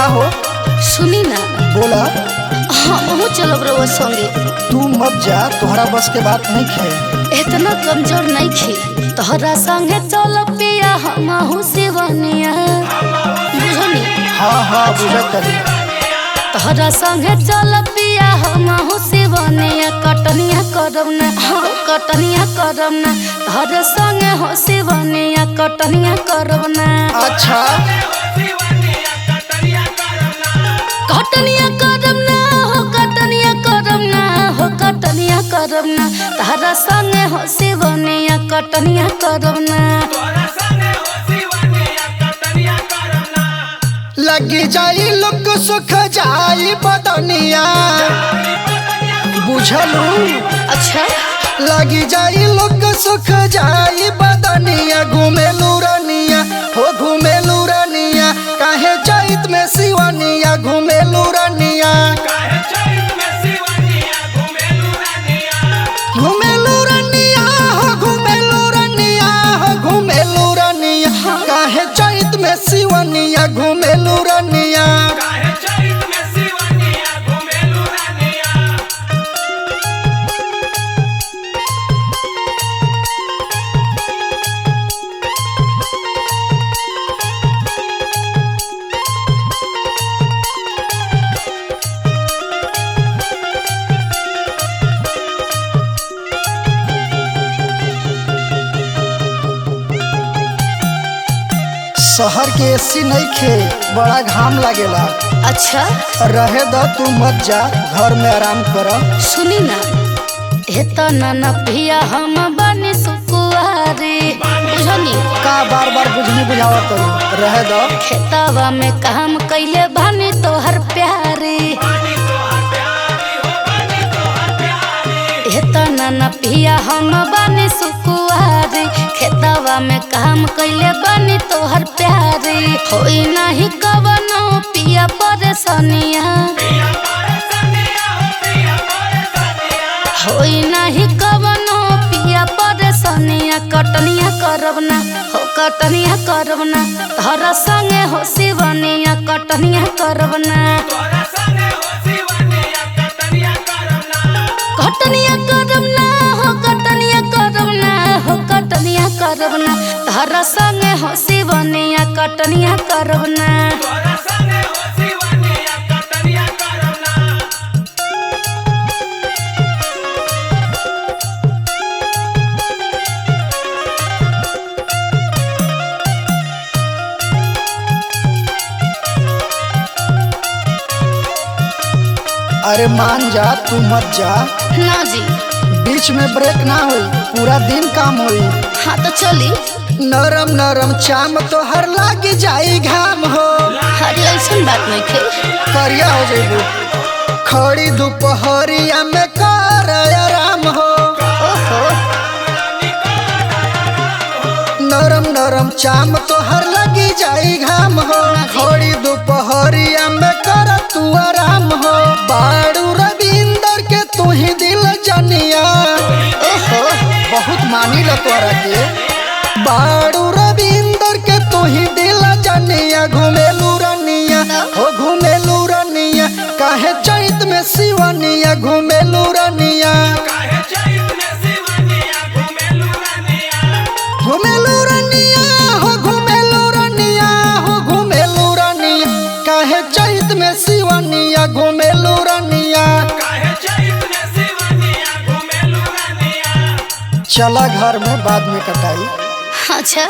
का हो? सुनी ना। बोला। हम चलब रहो संगे। तू मत जा, तुम्हारा बस के बात नहीं खे। इतना कमजोर नहीं खे। तोहरा संगे चल पिया हम शिवनिया। बुझनी? हाँ हाँ बुझत करी। तोहरा संगे चल पिया हम शिवनिया। कटनिया करब ना, हाँ कटनिया करब ना। तोहरा संगे हो शिवनिया कटनिया करब ना। अच्छा कटनिया करब ना, हो कटनिया करब ना, हो कटनिया करब ना। तोहरा संगे हो शिवनिया कटनिया करब ना। लगी जाई लोग सुख जाई बदनिया। बुझलू? अच्छा लगी जाई लोग सुख जाई बदनिया। घूमेलू रनिया हो घूमेलू रनिया। काहे चैत में शिवनिया घूमेलू रनिया। घूमेलू रनिया हो घूमेलू रनिया हो घूमेलू रनिया। काहे चैत में शिवनिया घूमेलू रनिया। शहर के एसी नहीं खे, बड़ा घाम लागेला। अच्छा रहे द तू मत जा, घर में आराम कर। सुनी ना। इतना न पिया हम बनी सुकुआरी। बुझनी? का बार बार बुझनी बुझावा करू। रहे द। खेतवा में काम कैले बनी तोहर प्यारी। इतना न पिया हम बनी सुकुआरी। खेतवा में काम कैले बनी तोहर प्यारी। होई नहीं कवनो पिया परेशानिया। होई नहीं कवनो पिया परेशानिया। कटनिया करब ना, हो कटनिया करब ना। तोहरा संगे हो शिवनिया कटनिया करब ना। कटनिया करब ना, हो कटनिया करब ना, हो कटनिया करब ना। तोहरा संगे हो शिवनिया कटनिया करब ना। अरे मान जा, तू मत जा। ना जी। बीच में ब्रेक ना होई, पूरा दिन काम होई। हाँ तो चली। नरम नरम चाम तो हर लाग जाई घाम हो। अरे ऐसा बात नहीं खे। करिया हो जाइबू। खड़ी दोपहरिया में कर आराम हो। ओहो नरम नरम चाम तो हर लगी जाई घाम हो। खड़ी दोपहरिया में कर तू आराम हो। बाड़ू रविंदर के तू ही दिल जनिया। ओहो बहुत मानी ल तोरा के। बाड़ू रविंदर के तू ही दिल जनिया। घूमेलू रनिया हो घूमेलू रनिया। काहे चैत में शिवनिया घूमेलू रनिया। घूमेलू रनिया हो घूमेलू रनिया हो घूमेलू रनिया। काहे चैत में शिवनिया घूमेलू रनिया। चला घर में बाद में कटाई। अच्छा।